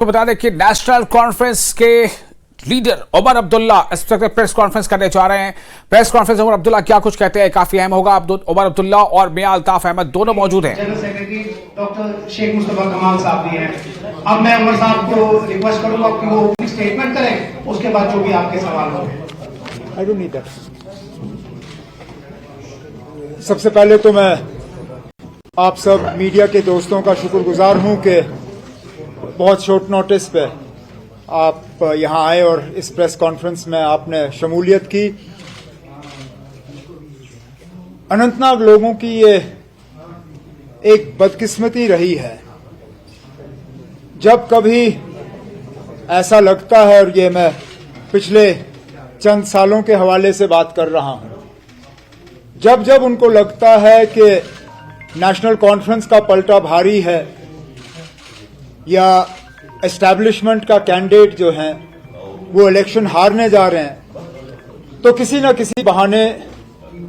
को बता दें कि नेशनल कॉन्फ्रेंस के लीडर उमर अब्दुल्ला इस वक्त प्रेस कॉन्फ्रेंस करने जा रहे हैं। प्रेस कॉन्फ्रेंस उमर अब्दुल्ला क्या कुछ कहते हैं, काफी अहम होगा। उमर अब्दुल्ला और मियां अल्ताफ अहमद दोनों मौजूद हैं। General secretary doctor Sheikh Mustafa Kamal साहब भी हैं। अब मैं उमर साहब को रिक्वेस्ट करूंगा कि वो अपनी स्टेटमेंट करें, उसके बाद जो भी आपके सवाल हों। I don't need that. सबसे पहले तो मैं आप सब मीडिया के दोस्तों का शुक्रगुजार हूं कि बहुत शॉर्ट नोटिस पे आप यहां आए और इस प्रेस कॉन्फ्रेंस में आपने शमूलियत की। अनंतनाग लोगों की ये एक बदकिस्मती रही है, जब कभी ऐसा लगता है, और ये मैं पिछले चंद सालों के हवाले से बात कर रहा हूं, जब जब उनको लगता है कि नेशनल कॉन्फ्रेंस का पलटा भारी है या एस्टैब्लिशमेंट का कैंडिडेट जो है वो इलेक्शन हारने जा रहे हैं, तो किसी न किसी बहाने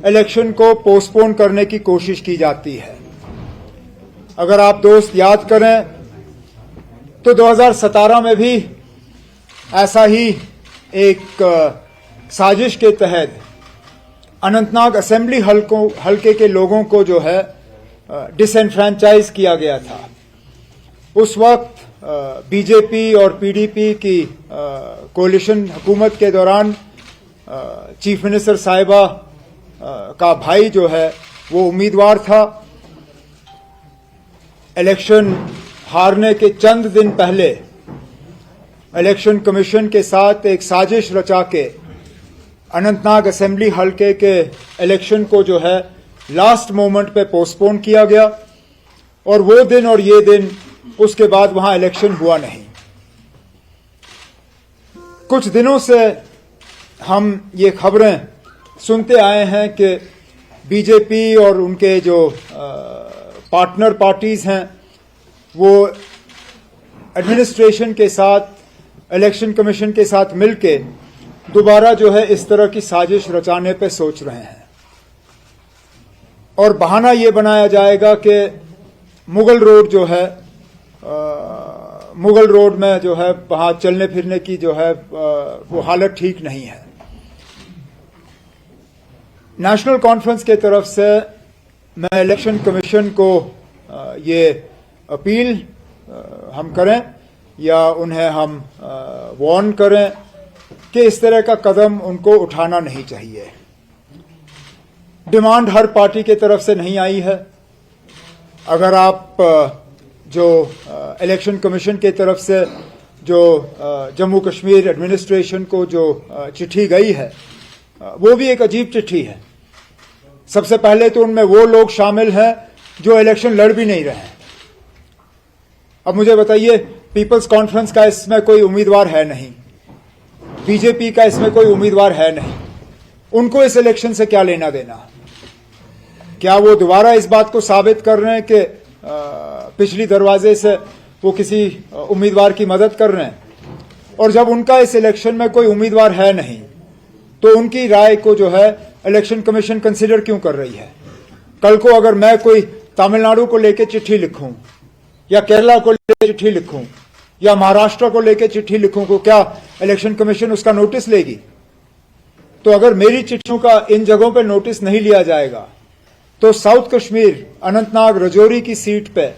इलेक्शन को पोस्टपोन करने की कोशिश की जाती है। अगर आप दोस्त याद करें तो 2017 में भी ऐसा ही एक साजिश के तहत अनंतनाग असेंबली हलके के लोगों को जो है डिसएनफ्रेंचाइज किया गया था। उस वक्त बीजेपी और पीडीपी की कोलिशन हुकूमत के दौरान चीफ मिनिस्टर साहिबा का भाई जो है वो उम्मीदवार था। इलेक्शन हारने के चंद दिन पहले इलेक्शन कमीशन के साथ एक साजिश रचा के अनंतनाग असेंबली हलके के इलेक्शन को जो है लास्ट मोमेंट पे पोस्टपोन किया गया, और वो दिन और ये दिन उसके बाद वहां इलेक्शन हुआ नहीं। कुछ दिनों से हम ये खबरें सुनते आए हैं कि बीजेपी और उनके जो पार्टनर पार्टीज हैं वो एडमिनिस्ट्रेशन के साथ, इलेक्शन कमीशन के साथ मिलके दोबारा जो है इस तरह की साजिश रचाने पे सोच रहे हैं, और बहाना ये बनाया जाएगा कि मुगल रोड जो है, मुगल रोड में जो है वहां चलने फिरने की जो है वो हालत ठीक नहीं है। नेशनल कॉन्फ्रेंस के तरफ से मैं इलेक्शन कमीशन को ये अपील हम करें या उन्हें हम वार्न करें कि इस तरह का कदम उनको उठाना नहीं चाहिए। डिमांड हर पार्टी के तरफ से नहीं आई है। अगर आप जो इलेक्शन कमीशन के तरफ से जो जम्मू कश्मीर एडमिनिस्ट्रेशन को जो चिट्ठी गई है वो भी एक अजीब चिट्ठी है। सबसे पहले तो उनमें वो लोग शामिल हैं जो इलेक्शन लड़ भी नहीं रहे हैं। अब मुझे बताइए, पीपल्स कॉन्फ्रेंस का इसमें कोई उम्मीदवार है नहीं, बीजेपी का इसमें कोई उम्मीदवार है नहीं, उनको इस इलेक्शन से क्या लेना देना? क्या वो दोबारा इस बात को साबित कर रहे हैं कि पिछली दरवाजे से वो किसी उम्मीदवार की मदद कर रहे हैं? और जब उनका इस इलेक्शन में कोई उम्मीदवार है नहीं तो उनकी राय को जो है इलेक्शन कमीशन कंसीडर क्यों कर रही है? कल को अगर मैं कोई तमिलनाडु को लेकर चिट्ठी लिखूं या केरला को लेकर चिट्ठी लिखूं या महाराष्ट्र को लेकर चिट्ठी लिखूं, तो क्या इलेक्शन कमीशन उसका नोटिस लेगी? तो अगर मेरी चिट्ठियों का इन जगहों पर नोटिस नहीं लिया जाएगा तो साउथ कश्मीर, अनंतनाग, रजौरी की सीट पे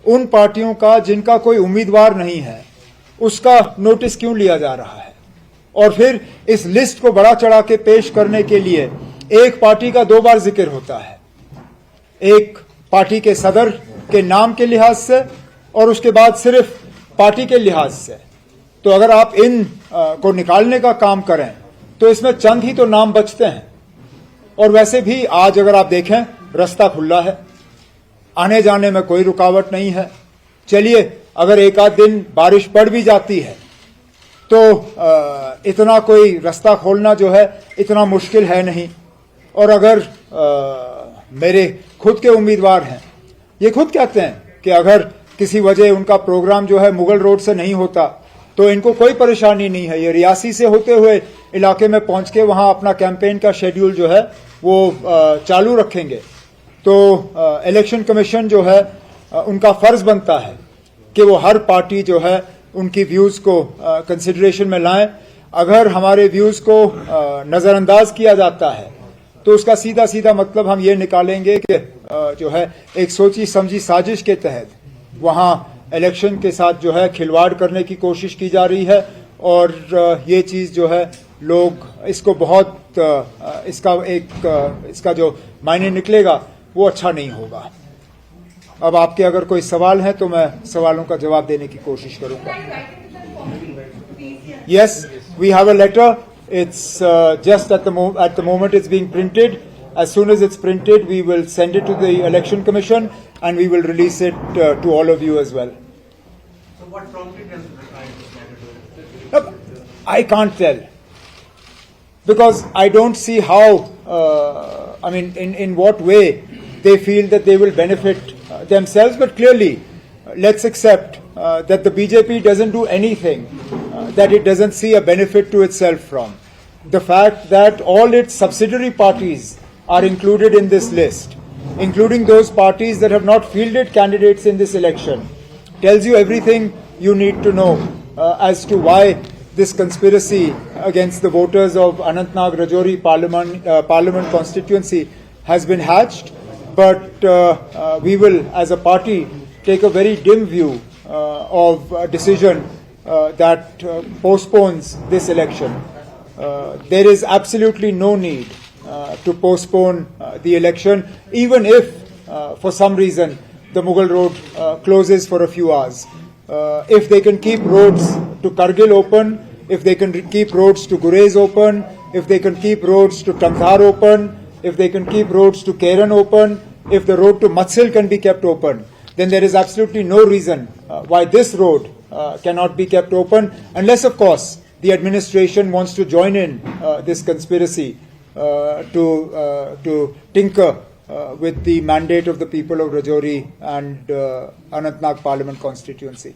उन पार्टियों का जिनका कोई उम्मीदवार नहीं है उसका नोटिस क्यों लिया जा रहा है? और फिर इस लिस्ट को बढ़ा चढ़ा के पेश करने के लिए एक पार्टी का दो बार जिक्र होता है, एक पार्टी के सदर के नाम के लिहाज से और उसके बाद सिर्फ पार्टी के लिहाज से। तो अगर आप इन को निकालने का काम करें तो इसमें चंद ही तो नाम बचते हैं। और वैसे भी आज अगर आप देखें रास्ता खुला है, आने जाने में कोई रुकावट नहीं है। चलिए, अगर एक आध दिन बारिश पड़ भी जाती है तो इतना कोई रास्ता खोलना जो है इतना मुश्किल है नहीं। और अगर मेरे खुद के उम्मीदवार हैं, ये खुद कहते हैं कि अगर किसी वजह उनका प्रोग्राम जो है मुगल रोड से नहीं होता तो इनको कोई परेशानी नहीं है, ये रियासी से होते हुए इलाके में पहुंच के वहां अपना कैंपेन का शेड्यूल जो है वो चालू रखेंगे। तो इलेक्शन कमीशन जो है उनका फर्ज बनता है कि वो हर पार्टी जो है उनकी व्यूज को कंसिडरेशन में लाएं। अगर हमारे व्यूज को नजरअंदाज किया जाता है तो उसका सीधा सीधा मतलब हम ये निकालेंगे कि जो है एक सोची समझी साजिश के तहत वहां इलेक्शन के साथ जो है खिलवाड़ करने की कोशिश की जा रही है, और ये चीज जो है लोग इसको बहुत इसका जो मायने निकलेगा वो अच्छा नहीं होगा। अब आपके अगर कोई सवाल है तो मैं सवालों का जवाब देने की कोशिश करूंगा। Yes, we have a letter. It's just at the moment it's being printed. As soon as it's printed, we will send it to the Election Commission and we will release it to all of you as well. So what prompted them to reply to this matter? I can't tell, because I don't see how, in what way they feel that they will benefit themselves, but clearly, let's accept that the BJP doesn't do anything that it doesn't see a benefit to itself from. The fact that all its subsidiary parties are included in this list, including those parties that have not fielded candidates in this election, tells you everything you need to know as to why this conspiracy against the voters of Anantnag Rajouri Parliament constituency has been hatched. But we will, as a party, take a very dim view of a decision that postpones this election. There is absolutely no need to postpone the election, even if, for some reason, the Mughal Road closes for a few hours. If they can keep roads to Kargil open, if they can keep roads to Gurez open, if they can keep roads to Tamdhar open, if they can keep roads to Keran open, if the road to Matsil can be kept open, then there is absolutely no reason why this road cannot be kept open, unless, of course, the administration wants to join in this conspiracy to tinker with the mandate of the people of Rajouri and Anantnag Parliament constituency.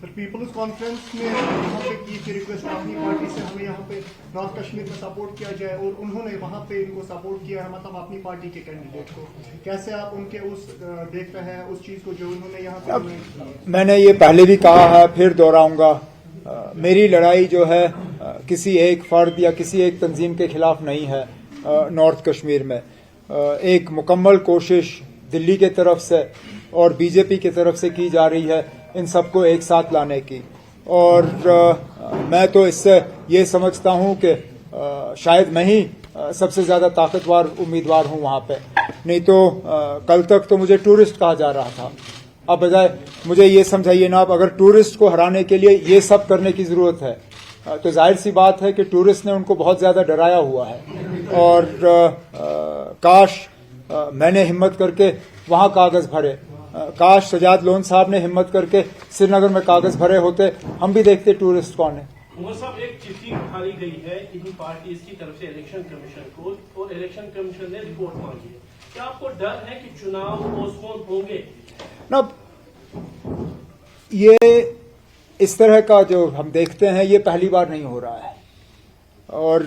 पर peoples conference में यहाँ पे की थी request अपनी party से हमें यहाँ पे नॉर्थ कश्मीर में सपोर्ट किया जाए, और उन्होंने वहाँ पे इनको सपोर्ट किया है, मतलब अपनी पार्टी के कैंडिडेट को। कैसे आप उनके उस देखते हैं उस चीज को जो उन्होंने यहाँ पे? मैंने ये पहले भी कहा है, फिर दोहराऊंगा, मेरी लड़ाई जो है किसी एक फर्द या किसी एक तंजीम के खिलाफ नहीं है। नॉर्थ कश्मीर में एक मुकम्मल कोशिश दिल्ली के तरफ से और बीजेपी की तरफ से की जा रही है इन सबको एक साथ लाने की, और मैं तो इससे ये समझता हूं कि शायद मैं ही सबसे ज्यादा ताकतवर उम्मीदवार हूं वहां पे। नहीं तो कल तक तो मुझे टूरिस्ट कहा जा रहा था। अब बजाय मुझे ये समझाइए ना, अब अगर टूरिस्ट को हराने के लिए ये सब करने की जरूरत है तो जाहिर सी बात है कि टूरिस्ट ने उनको बहुत ज्यादा डराया हुआ है, और काश मैंने हिम्मत करके वहां कागज भरे, काश सजाद लोन साहब ने हिम्मत करके श्रीनगर में कागज भरे होते, हम भी देखते टूरिस्ट कौन है। उमर साहब, एक चिट्ठी उठाई गई है इन्हीं पार्टीज की तरफ से इलेक्शन कमीशन को, और इलेक्शन कमीशन ने रिपोर्ट मांगी है। क्या आपको डर है कि चुनाव पोस्टपोन होंगे? ना, ये इस तरह का जो हम देखते हैं ये पहली बार नहीं हो रहा है, और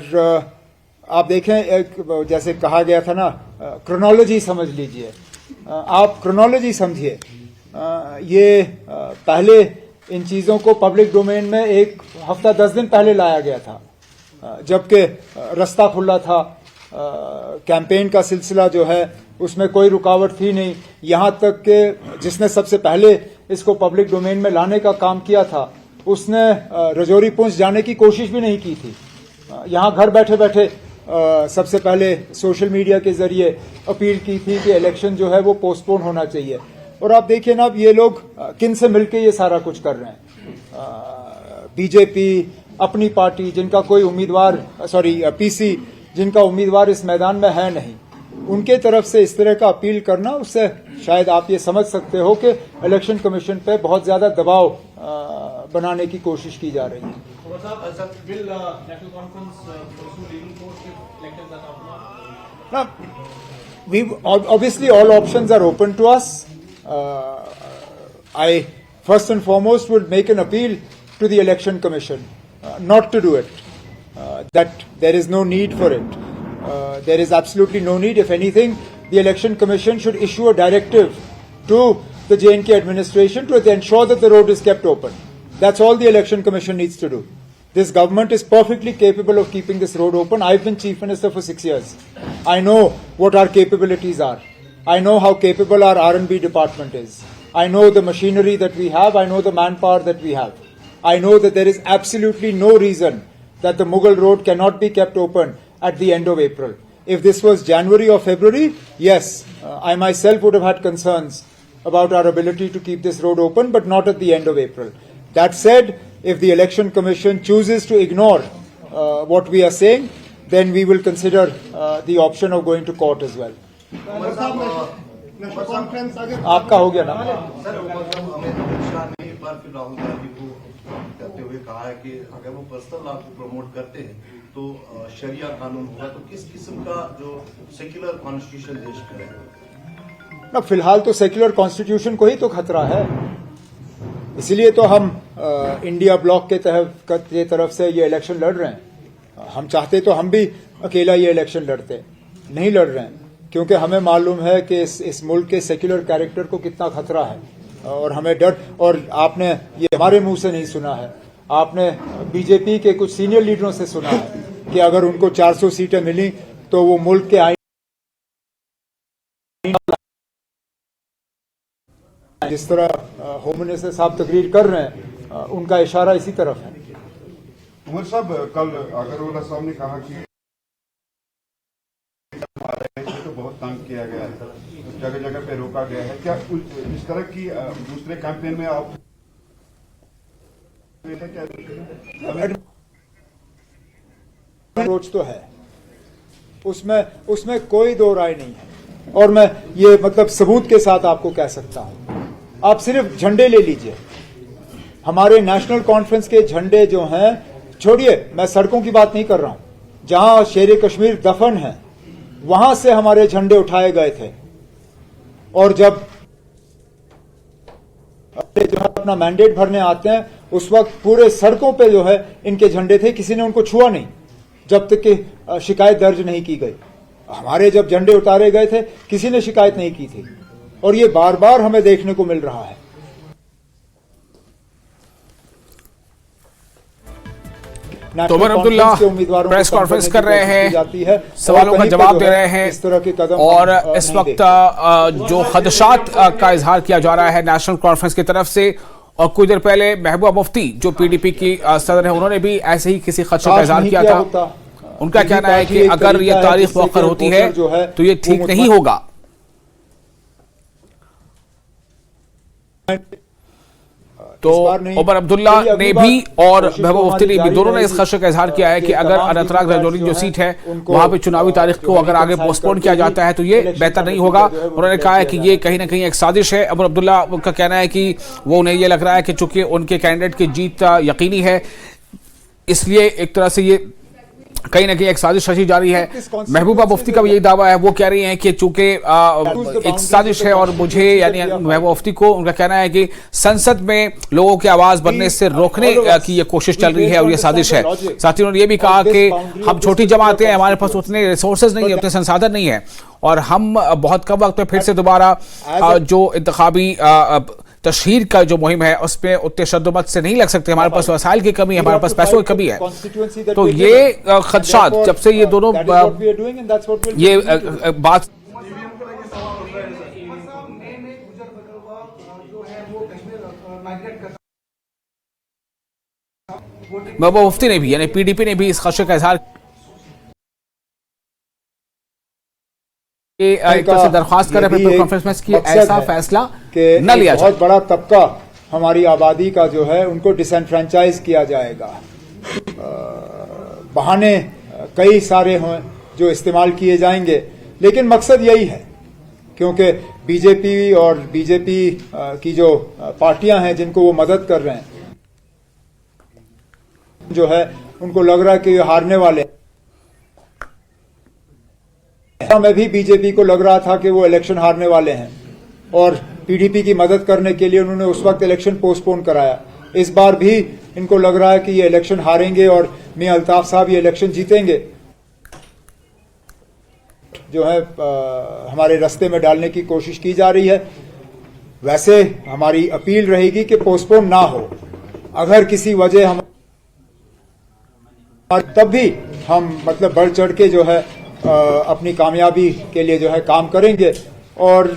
आप देखें जैसे कहा गया था ना, क्रोनोलॉजी समझ लीजिए, आप क्रोनोलॉजी समझिए। ये पहले इन चीजों को पब्लिक डोमेन में एक हफ्ता 10 दिन पहले लाया गया था, जबकि रास्ता खुला था, कैंपेन का सिलसिला जो है उसमें कोई रुकावट थी नहीं। यहां तक कि जिसने सबसे पहले इसको पब्लिक डोमेन में लाने का काम किया था उसने रजौरी पुंछ जाने की कोशिश भी नहीं की थी। यहां घर बैठे बैठे सबसे पहले सोशल मीडिया के जरिए अपील की थी कि इलेक्शन जो है वो पोस्टपोन होना चाहिए। और आप देखिए ना, अब ये लोग किन से मिलके ये सारा कुछ कर रहे हैं। बीजेपी अपनी पार्टी जिनका कोई उम्मीदवार, पीसी जिनका उम्मीदवार इस मैदान में है नहीं, उनके तरफ से इस तरह का अपील करना, उससे शायद आप ये समझ सकते हो कि इलेक्शन कमीशन पे बहुत ज्यादा दबाव बनाने की कोशिश की जा रही है। Now, obviously all options are open to us. I first and foremost would make an appeal to the Election Commission not to do it, that there is no need for it. There is absolutely no need. If anything, the Election Commission should issue a directive to the J&K administration to ensure that the road is kept open. That's all the Election Commission needs to do. This government is perfectly capable of keeping this road open. I've been Chief Minister for 6 years. I know what our capabilities are. I know how capable our R&B department is. I know the machinery that we have. I know the manpower that we have. I know that there is absolutely no reason that the Mughal Road cannot be kept open at the end of April. If this was January or February, yes, I myself would have had concerns about our ability to keep this road open, but not at the end of April. That said, if the Election Commission chooses to ignore what we are saying, then we will consider the option of going to court as well. National conference अगर आपका हो गया ना? Sir Amit Shah ने एक बार फिर राहुल गांधी को कहते हुए कहा है कि अगर वो पर्सनल लॉ को प्रमोट करते हैं तो शरिया कानून होगा, तो किस किस्म का जो सेक्युलर कॉन्स्टिट्यूशन देश करेगा? ना, फिलहाल तो सेक्युलर कॉन्स्टिट्यूशन को ही तो खतरा है, इसीलिए तो हम इंडिया ब्लॉक के तरफ से ये इलेक्शन लड़ रहे हैं। हम चाहते तो हम भी अकेला ये इलेक्शन लड़ते, नहीं लड़ रहे हैं, क्योंकि हमें मालूम है कि इस मुल्क के सेक्युलर कैरेक्टर को कितना खतरा है, और हमें डर। और आपने ये हमारे मुंह से नहीं सुना है, आपने बीजेपी के कुछ सीनियर लीडरों से सुना है कि अगर उनको 400 सीटें मिली तो वो मुल्क के आईन, जिस तरह होम मिनिस्टर साहब तकरीर कर रहे हैं, उनका इशारा इसी तरफ है। उमर साहब, कल अगरवाला साहब ने कहा कि तो बहुत तंग किया गया है, जगह जगह पे रोका गया है, क्या इस तरह की दूसरे कैंपेन में आप अप्रोच तो है, उसमें कोई दो राय नहीं है, और मैं ये मतलब सबूत के साथ आपको कह सकता हूं। आप सिर्फ झंडे ले लीजिए, हमारे नेशनल कॉन्फ्रेंस के झंडे जो हैं, छोड़िए मैं सड़कों की बात नहीं कर रहा हूं, जहां शेर कश्मीर दफन है वहां से हमारे झंडे उठाए गए थे, और जब जो है अपना मैंडेट भरने आते हैं उस वक्त पूरे सड़कों पे जो है इनके झंडे थे, किसी ने उनको छुआ नहीं जब तक कि शिकायत दर्ज नहीं की गई। हमारे जब झंडे उतारे गए थे किसी ने शिकायत नहीं की थी, और ये बार बार हमें देखने को मिल रहा है। तो उमर अब्दुल्ला प्रेस कॉन्फ्रेंस कर रहे हैं, सवालों का जवाब दे रहे हैं, इस तरह के कदम और इस वक्त जो खदशात का इजहार किया जा रहा है नेशनल कॉन्फ्रेंस की तरफ से, और कुछ देर पहले महबूबा मुफ्ती जो पीडीपी की सदर है, उन्होंने भी ऐसे ही किसी खदशे का इजहार किया था। उनका कहना है कि अगर ये तारीख मुअक्कर होती है तो ये ठीक नहीं होगा। तो उमर अब्दुल्ला ने भी और महबूबा मुफ्ती ने भी, दोनों ने इस खदशे का इजहार किया है कि अगर अनंतनाग राजौरी जो सीट है वहां पे चुनावी तारीख को अगर आगे पोस्टपोन किया जाता है तो ये बेहतर नहीं होगा। उन्होंने कहा है कि ये कहीं ना कहीं एक साजिश है। उमर अब्दुल्ला का कहना है कि वो उन्हें ये लग रहा है कि चूंकि उनके कैंडिडेट की जीत यकीनी है, इसलिए एक तरह से ये कहीं ना कहीं एक साजिश रची जा रही है। महबूबा मुफ्ती का भी यही दावा है, वो कह रही हैं कि चूंकि एक साजिश है, और मुझे यानी महबूबा मुफ्ती को उनका कहना है कि संसद में लोगों की आवाज बनने से रोकने की ये कोशिश चल रही है और ये साजिश है। साथ ही उन्होंने ये भी कहा कि हम छोटी जमातें हैं, हमारे पास उतने रिसोर्सेज नहीं है, उतने संसाधन नहीं है, और हम बहुत कम वक्त में फिर से दोबारा जो इंतखाबी तशहीर का जो मुहिम है उसमें उतने शद्दोमत से नहीं लग सकते, हमारे पास वसाइल की कमी है, हमारे पास पैसों की कमी है। तो ये खदशात जब से ये दोनों ये बात महबूबा मुफ्ती ने भी यानी पीडीपी ने भी इस खदशे का इजहार एक तरह से दरख्वास्त कर रहे हैं कॉन्फ्रेंस में कि ऐसा फैसला न लिया जाए। बहुत बड़ा तबका हमारी आबादी का जो है उनको डिसएनफ्रेंचाइज किया जाएगा। बहाने कई सारे हैं जो इस्तेमाल किए जाएंगे, लेकिन मकसद यही है, क्योंकि बीजेपी और बीजेपी की जो पार्टियां हैं जिनको वो मदद कर रहे हैं, जो है उनको लग रहा है कि ये हारने वाले। में भी बीजेपी को लग रहा था कि वो इलेक्शन हारने वाले हैं, और पीडीपी की मदद करने के लिए उन्होंने उस वक्त इलेक्शन पोस्टपोन कराया। इस बार भी इनको लग रहा है कि ये इलेक्शन हारेंगे और मियां अल्ताफ साहब ये इलेक्शन जीतेंगे। जो है हमारे रास्ते में डालने की कोशिश की जा रही है। वैसे हमारी अपील रहेगी कि पोस्टपोन ना हो। अगर किसी वजह हम तब भी हम मतलब बढ़ चढ़ के जो है अपनी कामयाबी के लिए जो है काम करेंगे और